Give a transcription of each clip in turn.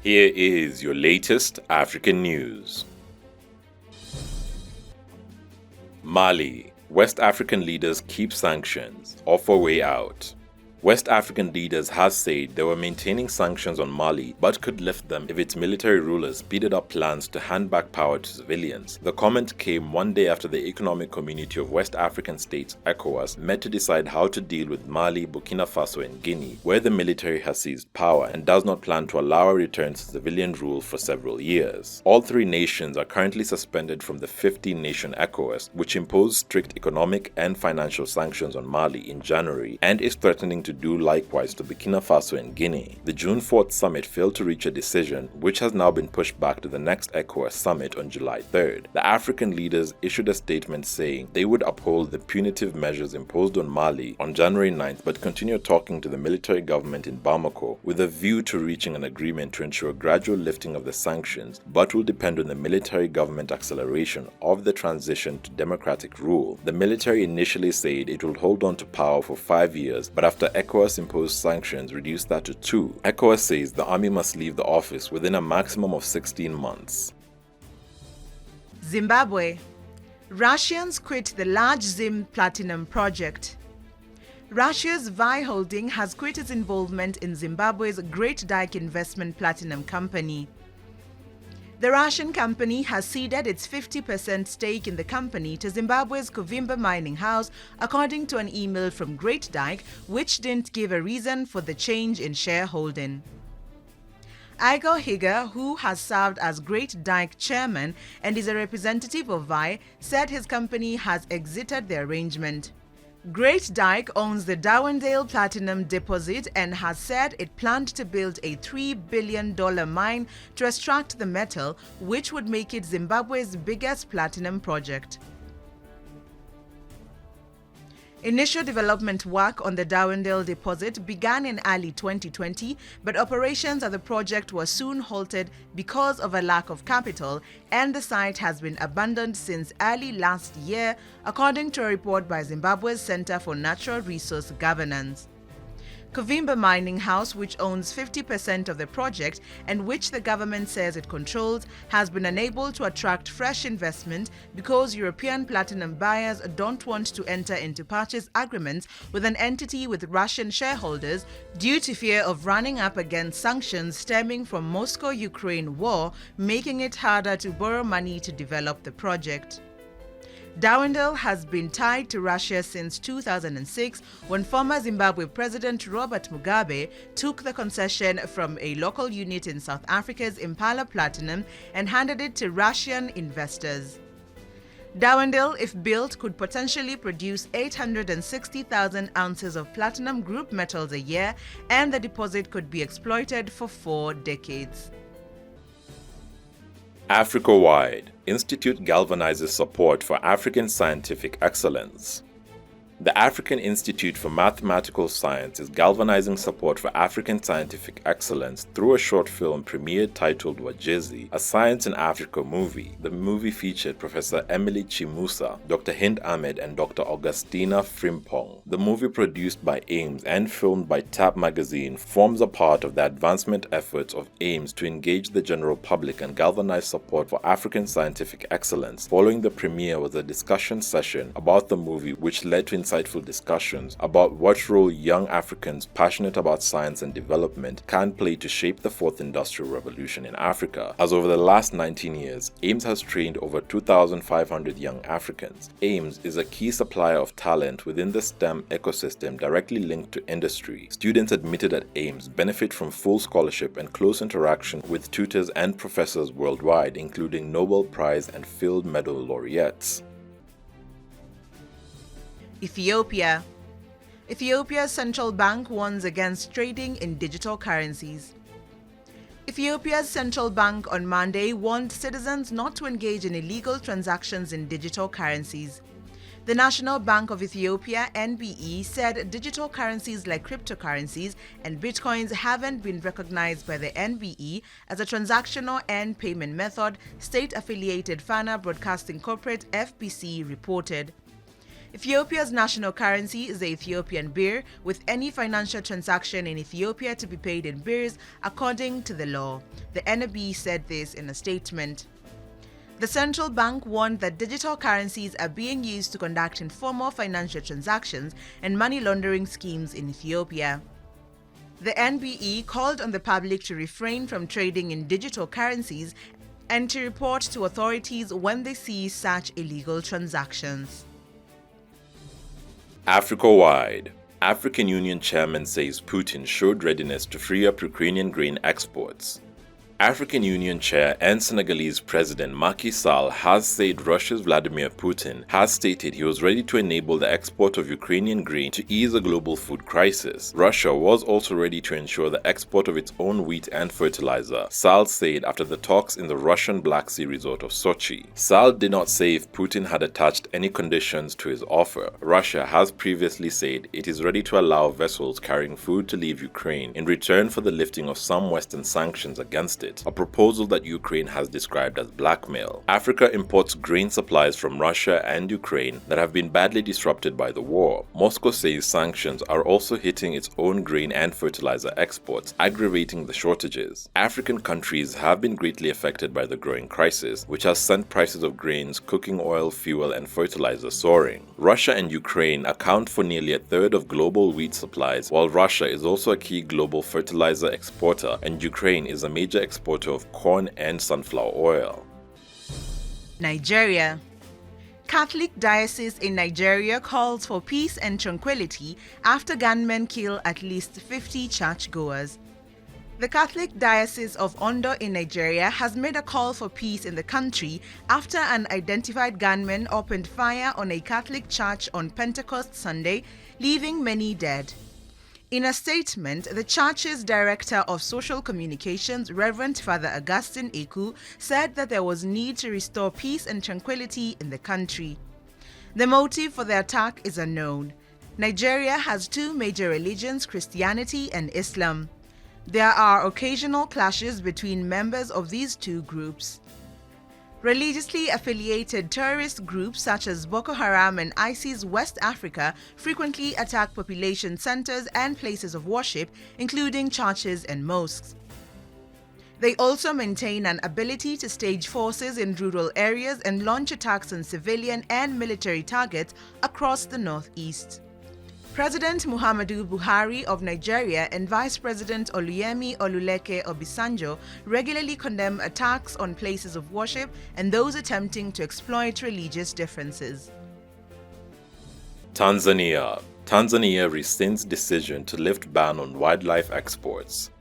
Here is your latest African news. Mali. West African leaders keep sanctions, offer way out. West African leaders have said they were maintaining sanctions on Mali but could lift them if its military rulers speeded up plans to hand back power to civilians. The comment came one day after the Economic Community of West African States, ECOWAS, met to decide how to deal with Mali, Burkina Faso and Guinea, where the military has seized power and does not plan to allow a return to civilian rule for several years. All three nations are currently suspended from the 15-nation ECOWAS, which imposed strict economic and financial sanctions on Mali in January and is threatening to do likewise to Burkina Faso and Guinea. The June 4th summit failed to reach a decision, which has now been pushed back to the next ECOWAS summit on July 3rd. The African leaders issued a statement saying they would uphold the punitive measures imposed on Mali on January 9th but continue talking to the military government in Bamako with a view to reaching an agreement to ensure gradual lifting of the sanctions, but will depend on the military government acceleration of the transition to democratic rule. The military initially said it will hold on to power for 5 years, but after ECOWAS imposed sanctions reduced that to 2. ECOWAS says the army must leave the office within a maximum of 16 months. Zimbabwe. Russians quit the large Zim Platinum project. Russia's Vi Holding has quit its involvement in Zimbabwe's Great Dyke Investment Platinum Company. The Russian company has ceded its 50% stake in the company to Zimbabwe's Kuvimba Mining House, according to an email from Great Dyke, which didn't give a reason for the change in shareholding. Igor Higa, who has served as Great Dyke chairman and is a representative of Vi, said his company has exited the arrangement. Great Dyke owns the Darwindale Platinum deposit and has said it planned to build a $3 billion mine to extract the metal, which would make it Zimbabwe's biggest platinum project. Initial development work on the Darwindale deposit began in early 2020, but operations at the project were soon halted because of a lack of capital, and the site has been abandoned since early last year, according to a report by Zimbabwe's Center for Natural Resource Governance. Kuvimba Mining House, which owns 50% of the project and which the government says it controls, has been unable to attract fresh investment because European platinum buyers don't want to enter into purchase agreements with an entity with Russian shareholders due to fear of running up against sanctions stemming from Moscow-Ukraine war, making it harder to borrow money to develop the project. Darwindale has been tied to Russia since 2006 when former Zimbabwe President Robert Mugabe took the concession from a local unit in South Africa's Impala Platinum and handed it to Russian investors. Darwindale, if built, could potentially produce 860,000 ounces of platinum group metals a year, and the deposit could be exploited for 4 decades. Africa-wide, Institute galvanizes support for African scientific excellence. The African Institute for Mathematical Science is galvanizing support for African scientific excellence through a short film premiered titled Wajezi, a Science in Africa movie. The movie featured Professor Emily Chimusa, Dr. Hind Ahmed, and Dr. Augustina Frimpong. The movie, produced by Ames and filmed by TAP Magazine, forms a part of the advancement efforts of Ames to engage the general public and galvanize support for African scientific excellence. Following the premiere was a discussion session about the movie, which led to insightful discussions about what role young Africans passionate about science and development can play to shape the fourth industrial revolution in Africa. As over the last 19 years, Ames has trained over 2,500 young Africans. Ames is a key supplier of talent within the STEM ecosystem directly linked to industry. Students admitted at Ames benefit from full scholarship and close interaction with tutors and professors worldwide, including Nobel Prize and Field Medal laureates. Ethiopia. Ethiopia's central bank warns against trading in digital currencies. Ethiopia's central bank on Monday warned citizens not to engage in illegal transactions in digital currencies. The National Bank of Ethiopia (NBE) said digital currencies like cryptocurrencies and bitcoins haven't been recognized by the NBE as a transactional and payment method, state-affiliated Fana Broadcasting Corporate (FBC) reported. Ethiopia's national currency is the Ethiopian birr, with any financial transaction in Ethiopia to be paid in birrs according to the law. The NAB said this in a statement. The central bank warned that digital currencies are being used to conduct informal financial transactions and money laundering schemes in Ethiopia. The NBE called on the public to refrain from trading in digital currencies and to report to authorities when they see such illegal transactions. Africa-wide. African Union chairman says Putin showed readiness to free up Ukrainian grain exports. African Union Chair and Senegalese President Macky Sall has said Russia's Vladimir Putin has stated he was ready to enable the export of Ukrainian grain to ease a global food crisis. Russia was also ready to ensure the export of its own wheat and fertilizer, Sall said after the talks in the Russian Black Sea resort of Sochi. Sall did not say if Putin had attached any conditions to his offer. Russia has previously said it is ready to allow vessels carrying food to leave Ukraine in return for the lifting of some Western sanctions against it, a proposal that Ukraine has described as blackmail. Africa imports grain supplies from Russia and Ukraine that have been badly disrupted by the war. Moscow says sanctions are also hitting its own grain and fertilizer exports, aggravating the shortages. African countries have been greatly affected by the growing crisis, which has sent prices of grains, cooking oil, fuel, and fertilizer soaring. Russia and Ukraine account for nearly a third of global wheat supplies, while Russia is also a key global fertilizer exporter and Ukraine is a major exporter of corn and sunflower oil. Nigeria. Catholic diocese in Nigeria calls for peace and tranquility after gunmen kill at least 50 churchgoers. The Catholic Diocese of Ondo in Nigeria has made a call for peace in the country after an identified gunman opened fire on a Catholic church on Pentecost Sunday, leaving many dead. In a statement, the church's Director of Social Communications, Reverend Father Augustine Eku, said that there was need to restore peace and tranquility in the country. The motive for the attack is unknown. Nigeria has two major religions, Christianity and Islam. There are occasional clashes between members of these two groups. Religiously affiliated terrorist groups such as Boko Haram and ISIS West Africa frequently attack population centers and places of worship, including churches and mosques. They also maintain an ability to stage forces in rural areas and launch attacks on civilian and military targets across the northeast. President Muhammadu Buhari of Nigeria and Vice President Oluyemi Oluleke Obasanjo regularly condemn attacks on places of worship and those attempting to exploit religious differences. Tanzania. Tanzania rescinds decision to lift ban on wildlife exports.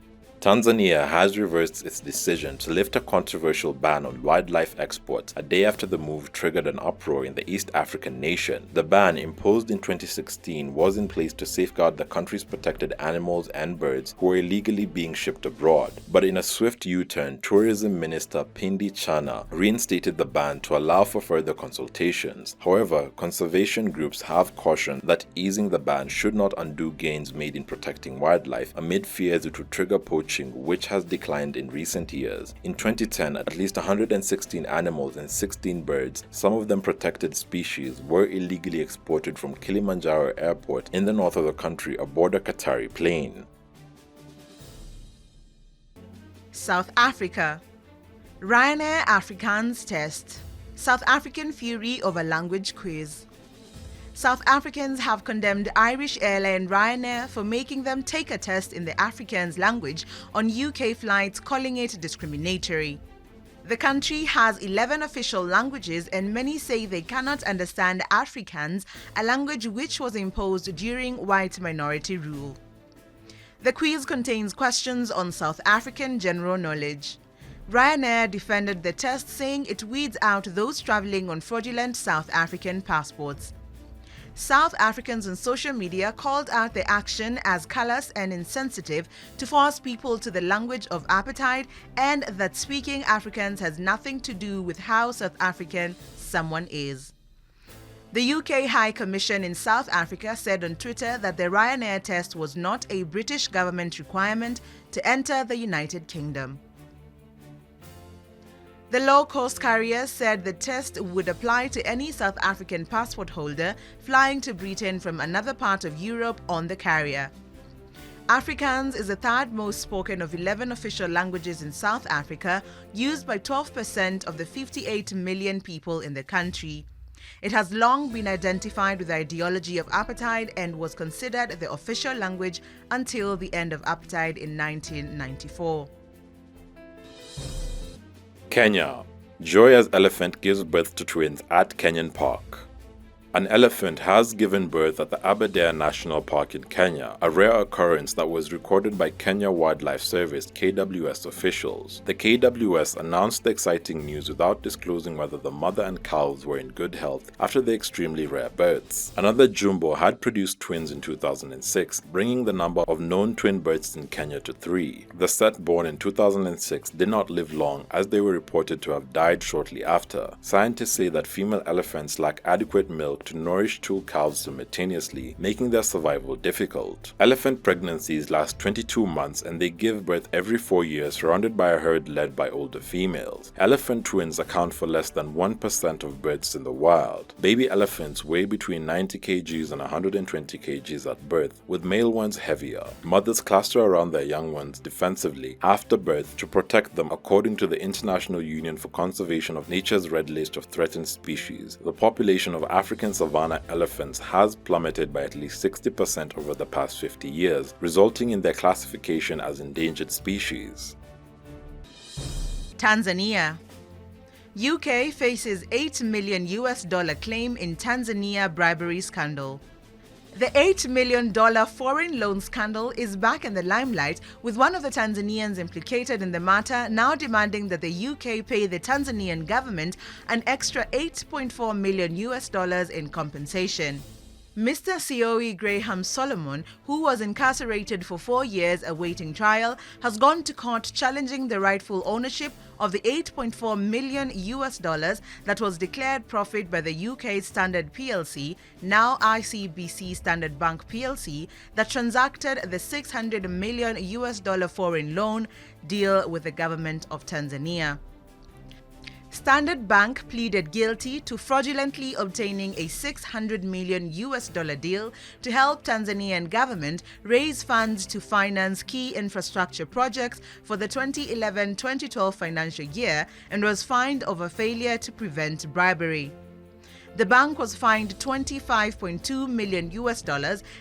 Tanzania has reversed its decision to lift a controversial ban on wildlife exports a day after the move triggered an uproar in the East African nation. The ban, imposed in 2016, was in place to safeguard the country's protected animals and birds who were illegally being shipped abroad. But in a swift U-turn, Tourism Minister Pindi Chana reinstated the ban to allow for further consultations. However, conservation groups have cautioned that easing the ban should not undo gains made in protecting wildlife amid fears it would trigger poaching, which has declined in recent years. In 2010, at least 116 animals and 16 birds, some of them protected species, were illegally exported from Kilimanjaro Airport in the north of the country aboard a Qatari plane. South Africa. Ryanair Afrikaans test. South African fury over language quiz. South Africans have condemned Irish airline Ryanair for making them take a test in the Afrikaans language on UK flights, calling it discriminatory. The country has 11 official languages and many say they cannot understand Afrikaans, a language which was imposed during white minority rule. The quiz contains questions on South African general knowledge. Ryanair defended the test, saying it weeds out those traveling on fraudulent South African passports. South Africans on social media called out the action as callous and insensitive to force people to the language of apartheid, and that speaking Afrikaans has nothing to do with how South African someone is. The UK High Commission in South Africa said on Twitter that the Ryanair test was not a British government requirement to enter the United Kingdom. The low-cost carrier said the test would apply to any South African passport holder flying to Britain from another part of Europe on the carrier. Afrikaans is the third most spoken of 11 official languages in South Africa, used by 12% of the 58 million people in the country. It has long been identified with the ideology of apartheid and was considered the official language until the end of apartheid in 1994. Kenya. Joya's elephant gives birth to twins at Kenyon Park. An elephant has given birth at the Aberdare National Park in Kenya, a rare occurrence that was recorded by Kenya Wildlife Service (KWS) officials. The KWS announced the exciting news without disclosing whether the mother and calves were in good health after the extremely rare births. Another jumbo had produced twins in 2006, bringing the number of known twin births in Kenya to 3. The set, born in 2006, did not live long, as they were reported to have died shortly after. Scientists say that female elephants lack adequate milk to nourish two calves simultaneously, making their survival difficult. Elephant pregnancies last 22 months and they give birth every 4 years, surrounded by a herd led by older females. Elephant twins account for less than 1% of births in the wild. Baby elephants weigh between 90 kgs and 120 kgs at birth, with male ones heavier. Mothers cluster around their young ones defensively after birth to protect them, according to the International Union for Conservation of Nature's Red List of Threatened Species. The population of African savanna elephants has plummeted by at least 60% over the past 50 years, resulting in their classification as endangered species. Tanzania. UK faces $8 million claim in Tanzania bribery scandal. The $8 million foreign loan scandal is back in the limelight, with one of the Tanzanians implicated in the matter now demanding that the UK pay the Tanzanian government an extra $8.4 million in compensation. Mr. Sioe Graham Solomon, who was incarcerated for 4 years awaiting trial, has gone to court challenging the rightful ownership of the $8.4 million that was declared profit by the UK Standard plc, now ICBC Standard Bank plc, that transacted the $600 million foreign loan deal with the government of Tanzania. Standard Bank pleaded guilty to fraudulently obtaining a $600 million deal to help Tanzanian government raise funds to finance key infrastructure projects for the 2011-2012 financial year, and was fined over failure to prevent bribery. The bank was fined $25.2 million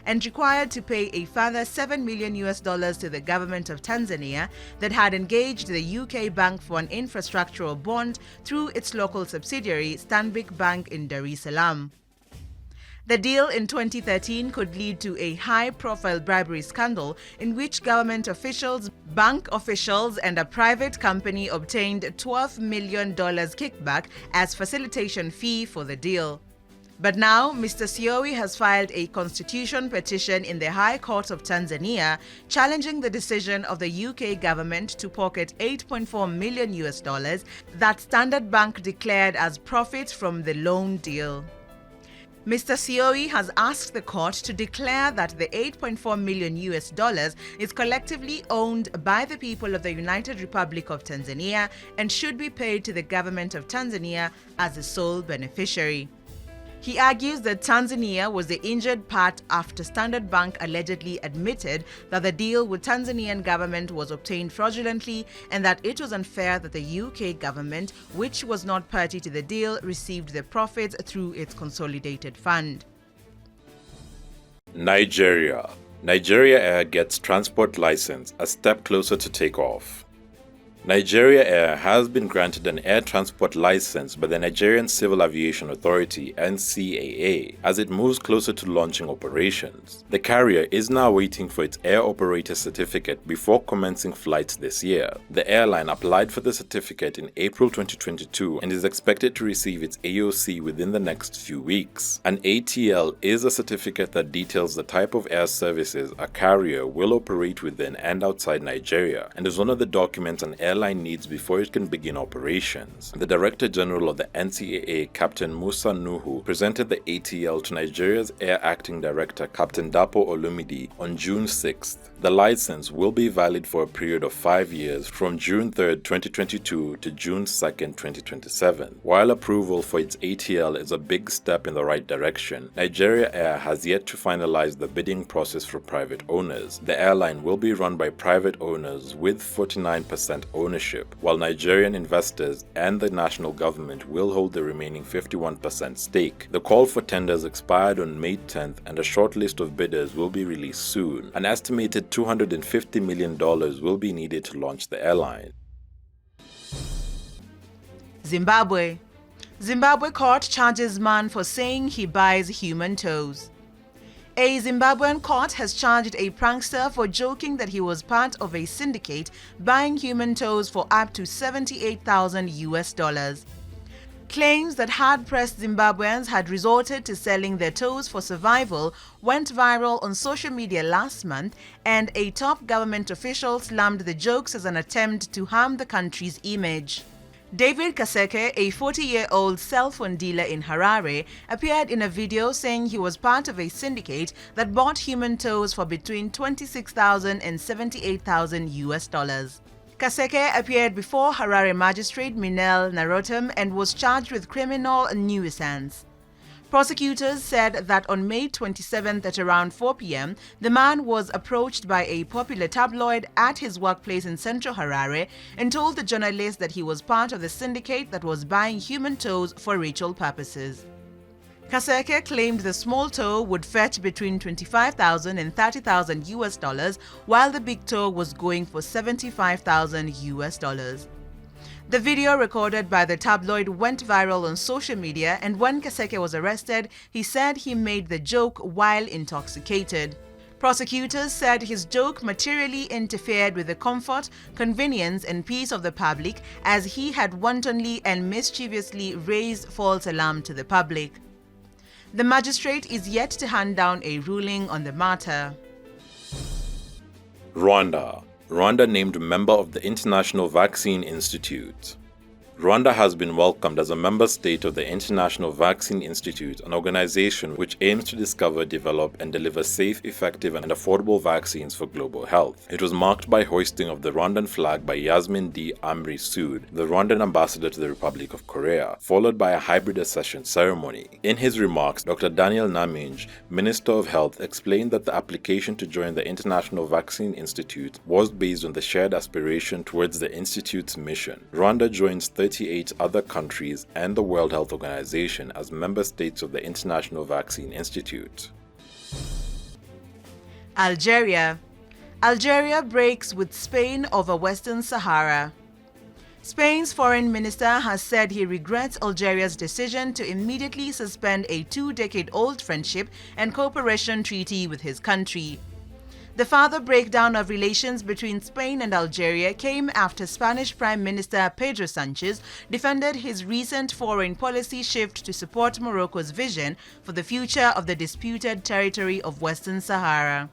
and required to pay a further $7 million to the government of Tanzania that had engaged the UK bank for an infrastructural bond through its local subsidiary Stanbic Bank in Dar es Salaam. The deal in 2013 could lead to a high-profile bribery scandal in which government officials, bank officials, and a private company obtained $12 million kickback as facilitation fee for the deal. But now, Mr. Sioe has filed a constitution petition in the High Court of Tanzania challenging the decision of the UK government to pocket $8.4 million that Standard Bank declared as profit from the loan deal. Mr. Sioe has asked the court to declare that the $8.4 million is collectively owned by the people of the United Republic of Tanzania and should be paid to the government of Tanzania as the sole beneficiary. He argues that Tanzania was the injured part after Standard Bank allegedly admitted that the deal with Tanzanian government was obtained fraudulently and that it was unfair that the UK government, which was not party to the deal, received the profits through its consolidated fund. Nigeria. Nigeria Air gets transport license, a step closer to takeoff. Nigeria Air has been granted an air transport license by the Nigerian Civil Aviation Authority (NCAA) as it moves closer to launching operations. The carrier is now waiting for its air operator certificate before commencing flights this year. The airline applied for the certificate in April 2022 and is expected to receive its AOC within the next few weeks. An ATL is a certificate that details the type of air services a carrier will operate within and outside Nigeria, and is one of the documents an airline needs before it can begin operations. The Director General of the NCAA, Captain Musa Nuhu, presented the ATL to Nigeria's Air Acting Director, Captain Dapo Olumide, on June 6th. The license will be valid for a period of 5 years from June 3, 2022 to June 2, 2027. While approval for its ATL is a big step in the right direction, Nigeria Air has yet to finalize the bidding process for private owners. The airline will be run by private owners with 49% ownership, while Nigerian investors and the national government will hold the remaining 51% stake. The call for tenders expired on May 10th and a short list of bidders will be released soon. An estimated $250 million will be needed to launch the airline. Zimbabwe. Zimbabwe court charges man for saying he buys human toes. A Zimbabwean court has charged a prankster for joking that he was part of a syndicate buying human toes for up to $78,000. Claims that hard-pressed Zimbabweans had resorted to selling their toes for survival went viral on social media last month, and a top government official slammed the jokes as an attempt to harm the country's image. David Kaseki, a 40-year-old cell phone dealer in Harare, appeared in a video saying he was part of a syndicate that bought human toes for between $26,000 and $78,000. Kaseki appeared before Harare magistrate Minel Narotam and was charged with criminal nuisance. Prosecutors said that on May 27th at around 4 p.m., the man was approached by a popular tabloid at his workplace in central Harare and told the journalist that he was part of the syndicate that was buying human toes for ritual purposes. Kaseki claimed the small toe would fetch between $25,000 and $30,000, while the big toe was going for $75,000. The video recorded by the tabloid went viral on social media, and when Kaseki was arrested, he said he made the joke while intoxicated. Prosecutors said his joke materially interfered with the comfort, convenience, and peace of the public, as he had wantonly and mischievously raised false alarm to the public. The magistrate is yet to hand down a ruling on the matter. Rwanda. Rwanda named member of the International Vaccine Institute. Rwanda has been welcomed as a member state of the International Vaccine Institute, an organization which aims to discover, develop, and deliver safe, effective, and affordable vaccines for global health. It was marked by hoisting of the Rwandan flag by Yasmin D. Amri Sood, the Rwandan ambassador to the Republic of Korea, followed by a hybrid accession ceremony. In his remarks, Dr. Daniel Naminj, Minister of Health, explained that the application to join the International Vaccine Institute was based on the shared aspiration towards the Institute's mission. Rwanda joins 38 other countries and the World Health Organization as member states of the International Vaccine Institute. Algeria. Algeria breaks with Spain over Western Sahara. Spain's foreign minister has said he regrets Algeria's decision to immediately suspend a 2-decade-old friendship and cooperation treaty with his country. The further breakdown of relations between Spain and Algeria came after Spanish Prime Minister Pedro Sanchez defended his recent foreign policy shift to support Morocco's vision for the future of the disputed territory of Western Sahara.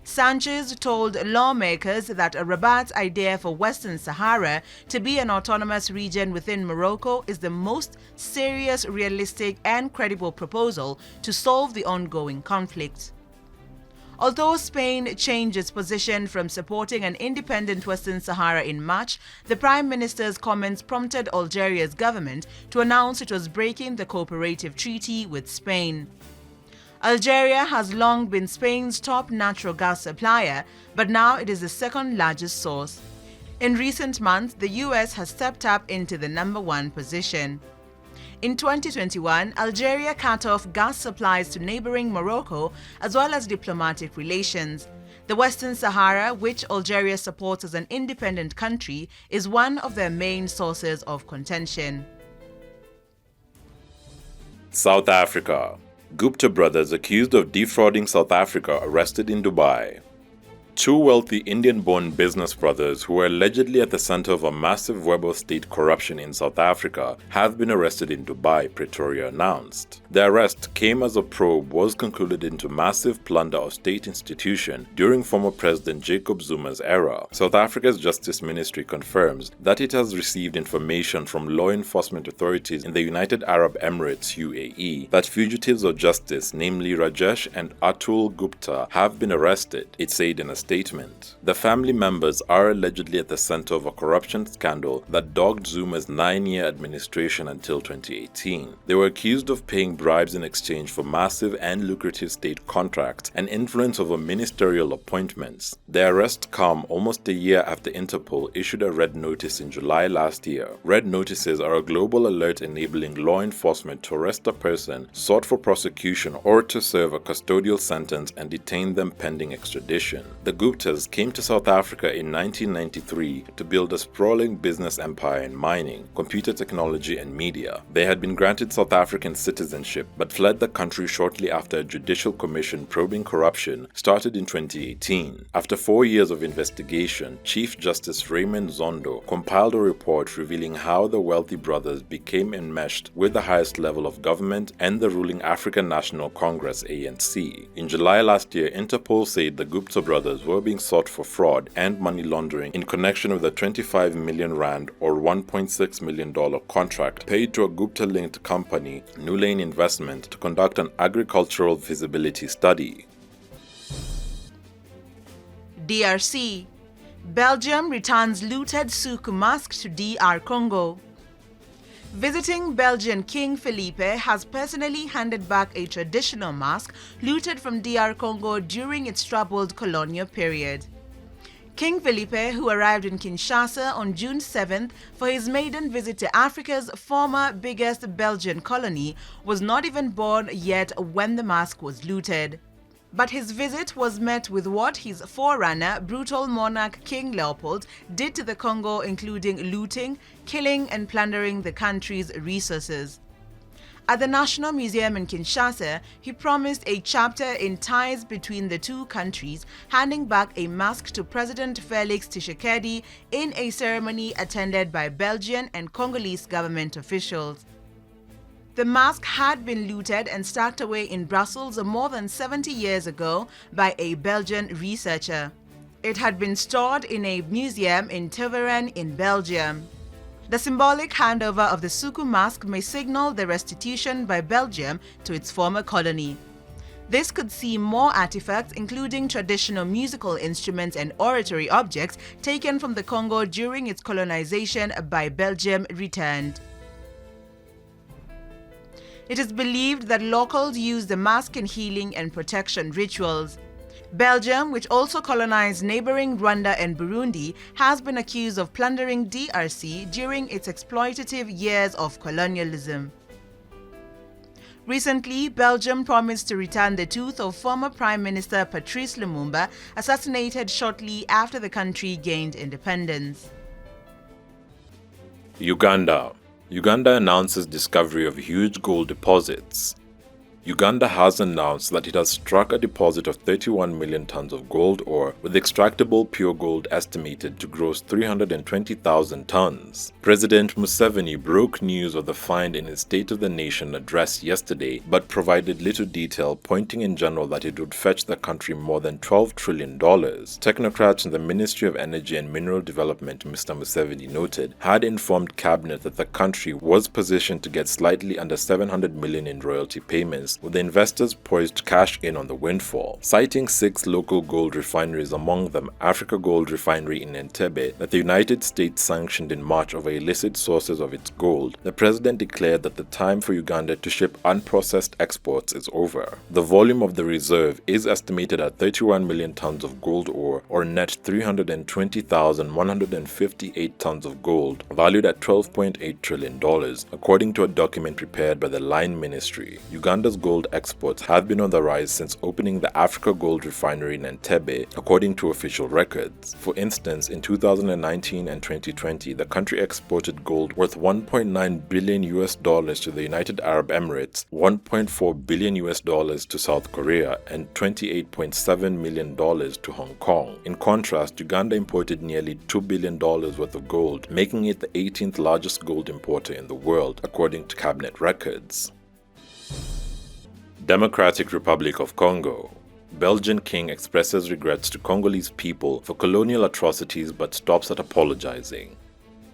Sanchez told lawmakers that Rabat's idea for Western Sahara to be an autonomous region within Morocco is the most serious, realistic, and credible proposal to solve the ongoing conflict. Although Spain changed its position from supporting an independent Western Sahara in March, the Prime Minister's comments prompted Algeria's government to announce it was breaking the cooperative treaty with Spain. Algeria has long been Spain's top natural gas supplier, but now it is the second largest source. In recent months, the US has stepped up into the #1 position. In 2021, Algeria cut off gas supplies to neighboring Morocco as well as diplomatic relations. The Western Sahara, which Algeria supports as an independent country, is one of their main sources of contention. South Africa. Gupta brothers accused of defrauding South Africa arrested in Dubai. Two wealthy Indian-born business brothers who were allegedly at the center of a massive web of state corruption in South Africa have been arrested in Dubai, Pretoria announced. The arrest came as a probe was concluded into massive plunder of state institution during former President Jacob Zuma's era. South Africa's Justice Ministry confirms that it has received information from law enforcement authorities in the United Arab Emirates UAE that fugitives of justice, namely Rajesh and Atul Gupta, have been arrested, it said in a statement. The family members are allegedly at the center of a corruption scandal that dogged Zuma's 9-year administration until 2018. They were accused of paying bribes in exchange for massive and lucrative state contracts and influence over ministerial appointments. The arrest come almost a year after Interpol issued a red notice in July last year. Red notices are a global alert enabling law enforcement to arrest a person sought for prosecution or to serve a custodial sentence and detain them pending extradition. The Guptas came to South Africa in 1993 to build a sprawling business empire in mining, computer technology and media. They had been granted South African citizenship but fled the country shortly after a judicial commission probing corruption started in 2018. After 4 years of investigation, Chief Justice Raymond Zondo compiled a report revealing how the wealthy brothers became enmeshed with the highest level of government and the ruling African National Congress ANC. In July last year, Interpol said the Gupta brothers were being sought for fraud and money laundering in connection with a 25 million rand or $1.6 million contract paid to a Gupta-linked company, New Lane Investment, to conduct an agricultural feasibility study. DRC. Belgium returns looted Suku mask to DR Congo. Visiting Belgian King Felipe has personally handed back a traditional mask looted from DR Congo during its troubled colonial period. King Felipe, who arrived in Kinshasa on June 7th for his maiden visit to Africa's former biggest Belgian colony, was not even born yet when the mask was looted. But his visit was met with what his forerunner, brutal monarch King Leopold, did to the Congo, including looting, killing and plundering the country's resources. At the National Museum in Kinshasa, he promised a chapter in ties between the two countries, handing back a mask to President Felix Tshisekedi in a ceremony attended by Belgian and Congolese government officials. The mask had been looted and stacked away in Brussels more than 70 years ago by a Belgian researcher. It had been stored in a museum in Teveren in Belgium. The symbolic handover of the Suku mask may signal the restitution by Belgium to its former colony. This could see more artifacts, including traditional musical instruments and oratory objects taken from the Congo during its colonization by Belgium, returned. It is believed that locals use the mask in healing and protection rituals. Belgium, which also colonized neighboring Rwanda and Burundi, has been accused of plundering DRC during its exploitative years of colonialism. Recently, Belgium promised to return the tooth of former Prime Minister Patrice Lumumba, assassinated shortly after the country gained independence. Uganda announces discovery of huge gold deposits. Uganda has announced that it has struck a deposit of 31 million tons of gold ore, with extractable pure gold estimated to gross 320,000 tons. President Museveni broke news of the find in his State of the Nation address yesterday, but provided little detail, pointing in general that it would fetch the country more than $12 trillion. Technocrats in the Ministry of Energy and Mineral Development, Mr. Museveni noted, had informed cabinet that the country was positioned to get slightly under 700 million in royalty payments, with the investors poised to cash in on the windfall. Citing 6 local gold refineries, among them Africa Gold Refinery in Entebbe, that the United States sanctioned in March over illicit sources of its gold, the president declared that the time for Uganda to ship unprocessed exports is over. The volume of the reserve is estimated at 31 million tons of gold ore, or net 320,158 tons of gold, valued at $12.8 trillion, according to a document prepared by the Line Ministry. Uganda's gold exports have been on the rise since opening the Africa Gold Refinery in Entebbe, according to official records. For instance, in 2019 and 2020, the country exported gold worth $1.9 billion to the United Arab Emirates, $1.4 billion to South Korea, and $28.7 million to Hong Kong. In contrast, Uganda imported nearly $2 billion worth of gold, making it the 18th largest gold importer in the world, according to cabinet records. Democratic Republic of Congo. Belgian king expresses regrets to Congolese people for colonial atrocities but stops at apologizing.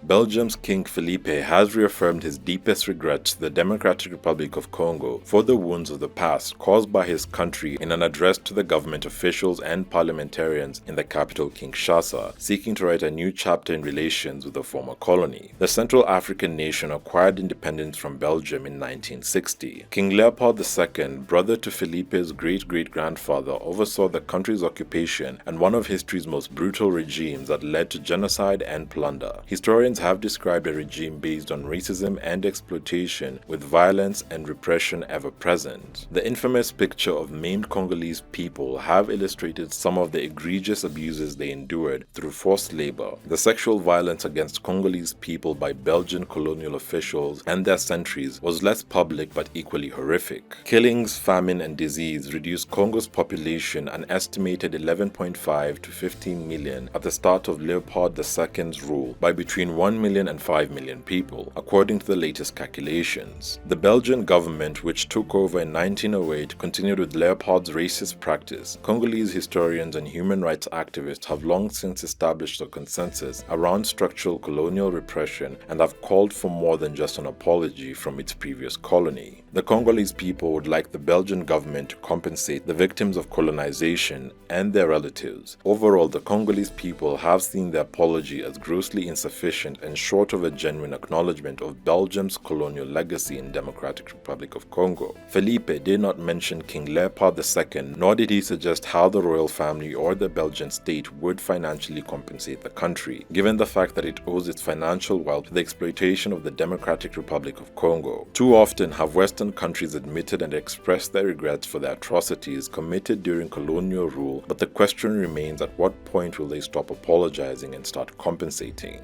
Belgium's King Philippe has reaffirmed his deepest regrets to the Democratic Republic of Congo for the wounds of the past caused by his country in an address to the government officials and parliamentarians in the capital Kinshasa, seeking to write a new chapter in relations with the former colony. The Central African nation acquired independence from Belgium in 1960. King Leopold II, brother to Philippe's great-great-grandfather, oversaw the country's occupation and one of history's most brutal regimes that led to genocide and plunder. Historians have described a regime based on racism and exploitation, with violence and repression ever present. The infamous picture of maimed Congolese people have illustrated some of the egregious abuses they endured through forced labor. The sexual violence against Congolese people by Belgian colonial officials and their sentries was less public but equally horrific. Killings, famine, and disease reduced Congo's population an estimated 11.5 to 15 million at the start of Leopold II's rule by between 1 million and 5 million people, according to the latest calculations. The Belgian government, which took over in 1908, continued with Leopold's racist practice. Congolese historians and human rights activists have long since established a consensus around structural colonial repression and have called for more than just an apology from its previous colony. The Congolese people would like the Belgian government to compensate the victims of colonization and their relatives. Overall, the Congolese people have seen the apology as grossly insufficient and short of a genuine acknowledgement of Belgium's colonial legacy in Democratic Republic of Congo. Philippe did not mention King Leopold II, nor did he suggest how the royal family or the Belgian state would financially compensate the country, given the fact that it owes its financial wealth to the exploitation of the Democratic Republic of Congo. Too often have Western countries admitted and expressed their regrets for the atrocities committed during colonial rule, but the question remains, at what point will they stop apologizing and start compensating?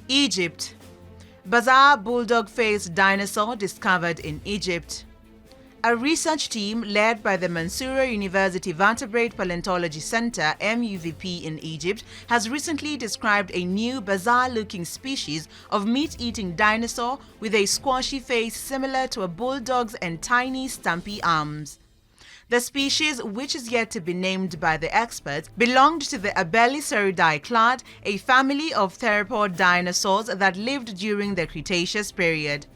Egypt. Bazaar Bulldog-Faced dinosaur discovered in Egypt. A research team led by the Mansoura University Vertebrate Paleontology Center (MUVP) in Egypt has recently described a new bizarre-looking species of meat-eating dinosaur with a squashy face similar to a bulldog's and tiny stumpy arms. The species, which is yet to be named by the experts, belonged to the Abelisauridæ clade, a family of theropod dinosaurs that lived during the Cretaceous period.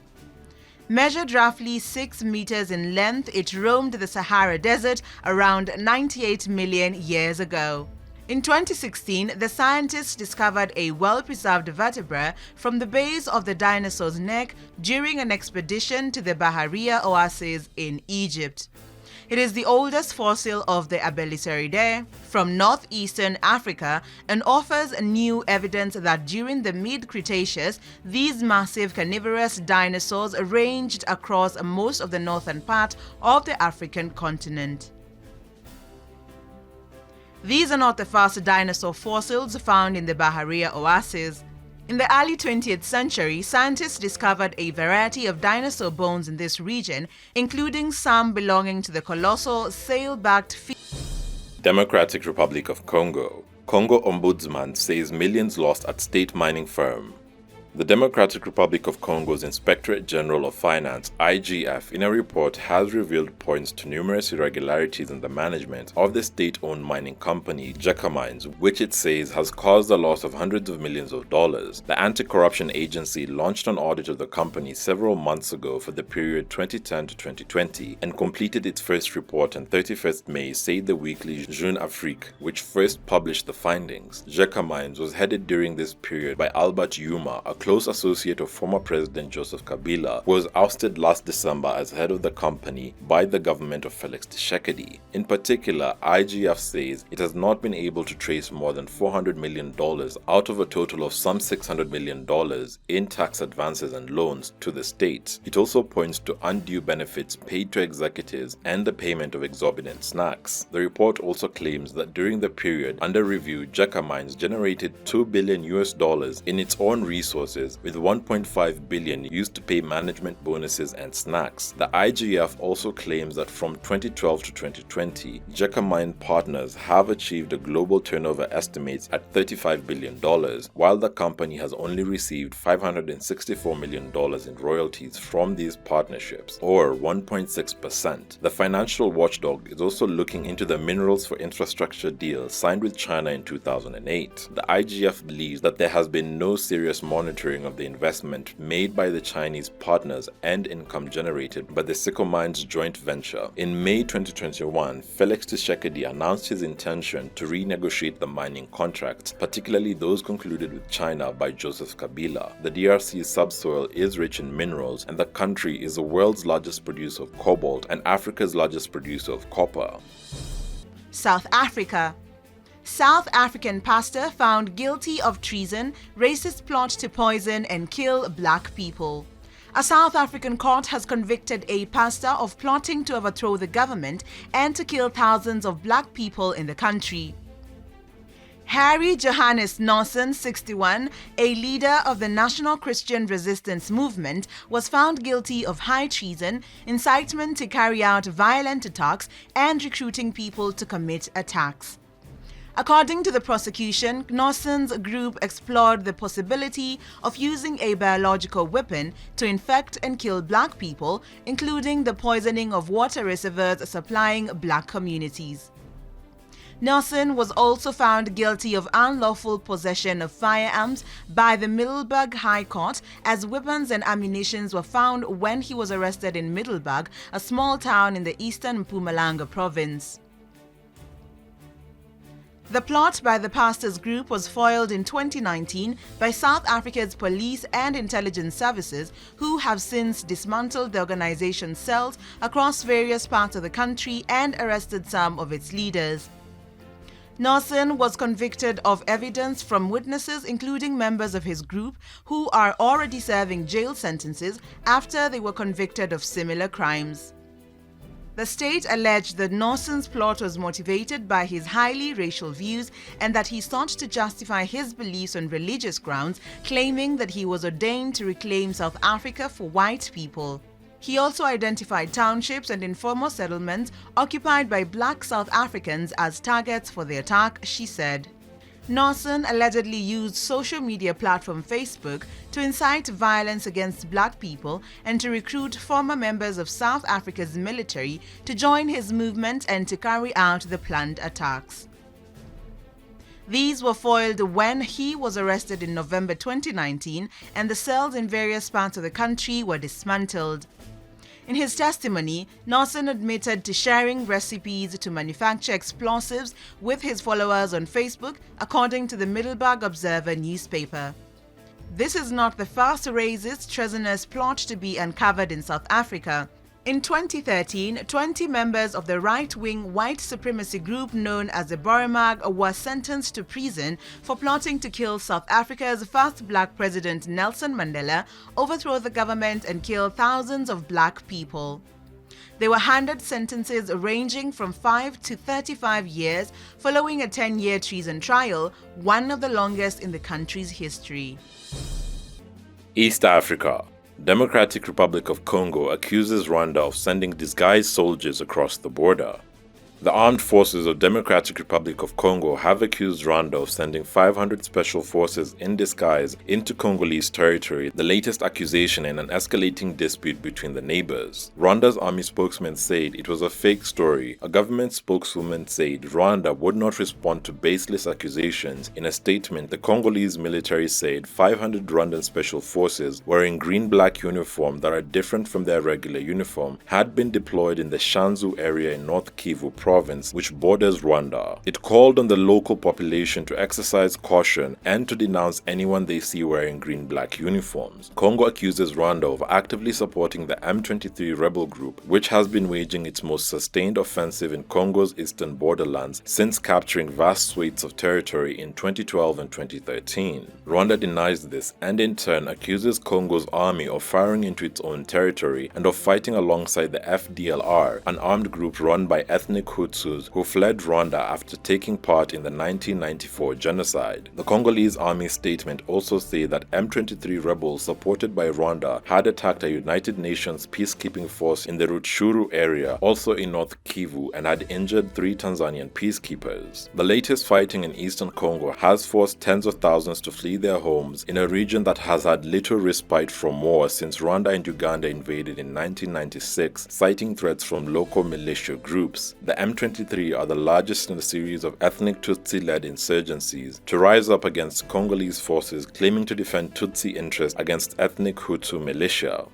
Measured roughly 6 meters in length, it roamed the Sahara Desert around 98 million years ago. In 2016, the scientists discovered a well-preserved vertebra from the base of the dinosaur's neck during an expedition to the Bahariya oasis in Egypt. It is the oldest fossil of the Abelisauridæ from northeastern Africa and offers new evidence that during the mid-Cretaceous, these massive carnivorous dinosaurs ranged across most of the northern part of the African continent. These are not the first dinosaur fossils found in the Bahariya oasis. In the early 20th century, scientists discovered a variety of dinosaur bones in this region, including some belonging to the colossal sail-backed Democratic Republic of Congo. Congo Ombudsman says millions lost at state mining firm. The Democratic Republic of Congo's Inspectorate General of Finance, IGF, in a report has revealed points to numerous irregularities in the management of the state-owned mining company, Joya Mines, which it says has caused the loss of hundreds of millions of dollars. The anti-corruption agency launched an audit of the company several months ago for the period 2010 to 2020 and completed its first report on 31st May, said the weekly Jeune Afrique, which first published the findings. Joya Mines was headed during this period by Albert Yuma, a close associate of former President Joseph Kabila, who was ousted last December as head of the company by the government of Felix Tshisekedi. In particular, IGF says it has not been able to trace more than $400 million out of a total of some $600 million in tax advances and loans to the state. It also points to undue benefits paid to executives and the payment of exorbitant snacks. The report also claims that during the period under review, Joya Mines generated $2 billion in its own resources, with $1.5 billion used to pay management bonuses and snacks. The IGF also claims that from 2012 to 2020, Joya Mine partners have achieved a global turnover estimates at $35 billion, while the company has only received $564 million in royalties from these partnerships, or 1.6%. The financial watchdog is also looking into the minerals for infrastructure deal signed with China in 2008. The IGF believes that there has been no serious monitoring of the investment made by the Chinese partners and income generated by the Sicko Mines joint venture. In May 2021, Felix Tshisekedi announced his intention to renegotiate the mining contracts, particularly those concluded with China by Joseph Kabila. The DRC's subsoil is rich in minerals, and the country is the world's largest producer of cobalt and Africa's largest producer of copper. South Africa. South African pastor found guilty of treason, racist plot to poison and kill black people. A South African court has convicted a pastor of plotting to overthrow the government and to kill thousands of black people in the country. Harry Johannes Nelson, 61, a leader of the National Christian Resistance Movement, was found guilty of high treason, incitement to carry out violent attacks, and recruiting people to commit attacks. According to the prosecution, Nelson's group explored the possibility of using a biological weapon to infect and kill black people, including the poisoning of water reservoirs supplying black communities. Nelson was also found guilty of unlawful possession of firearms by the Middelburg High Court, as weapons and ammunition were found when he was arrested in Middelburg, a small town in the eastern Mpumalanga province. The plot by the pastor's group was foiled in 2019 by South Africa's police and intelligence services, who have since dismantled the organization's cells across various parts of the country and arrested some of its leaders. Nelson was convicted of evidence from witnesses, including members of his group, who are already serving jail sentences after they were convicted of similar crimes. The state alleged that Nelson's plot was motivated by his highly racial views and that he sought to justify his beliefs on religious grounds, claiming that he was ordained to reclaim South Africa for white people. He also identified townships and informal settlements occupied by black South Africans as targets for the attack, she said. Nelson allegedly used social media platform Facebook to incite violence against black people and to recruit former members of South Africa's military to join his movement and to carry out the planned attacks. These were foiled when he was arrested in November 2019 and the cells in various parts of the country were dismantled. In his testimony, Nelson admitted to sharing recipes to manufacture explosives with his followers on Facebook, according to the Middelburg Observer newspaper. This is not the first racist, treasonous plot to be uncovered in South Africa. In 2013, 20 members of the right-wing white supremacy group known as the Boeremag were sentenced to prison for plotting to kill South Africa's first black president Nelson Mandela, overthrow the government and kill thousands of black people. They were handed sentences ranging from 5 to 35 years following a 10-year treason trial, one of the longest in the country's history. East Africa. Democratic Republic of Congo accuses Rwanda of sending disguised soldiers across the border. The armed forces of Democratic Republic of Congo have accused Rwanda of sending 500 special forces in disguise into Congolese territory, the latest accusation in an escalating dispute between the neighbors. Rwanda's army spokesman said it was a fake story. A government spokeswoman said Rwanda would not respond to baseless accusations. In a statement, the Congolese military said 500 Rwandan special forces wearing green-black uniform that are different from their regular uniform had been deployed in the Shanzu area in North Kivu province province which borders Rwanda. It called on the local population to exercise caution and to denounce anyone they see wearing green-black uniforms. Congo accuses Rwanda of actively supporting the M23 rebel group, which has been waging its most sustained offensive in Congo's eastern borderlands since capturing vast swathes of territory in 2012 and 2013. Rwanda denies this and in turn accuses Congo's army of firing into its own territory and of fighting alongside the FDLR, an armed group run by ethnic Hutus who fled Rwanda after taking part in the 1994 genocide. The Congolese army statement also said that M23 rebels supported by Rwanda had attacked a United Nations peacekeeping force in the Rutshuru area, also in North Kivu, and had injured 3 Tanzanian peacekeepers. The latest fighting in eastern Congo has forced tens of thousands to flee their homes in a region that has had little respite from war since Rwanda and Uganda invaded in 1996, citing threats from local militia groups. The M23 are the largest in a series of ethnic Tutsi-led insurgencies to rise up against Congolese forces claiming to defend Tutsi interests against ethnic Hutu militia.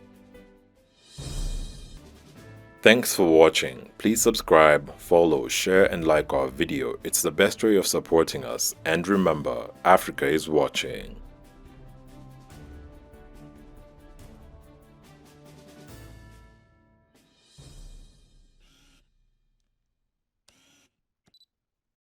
Thanks for watching. Please subscribe, follow, share and like our video. It's the best way of supporting us. And remember, Africa is watching.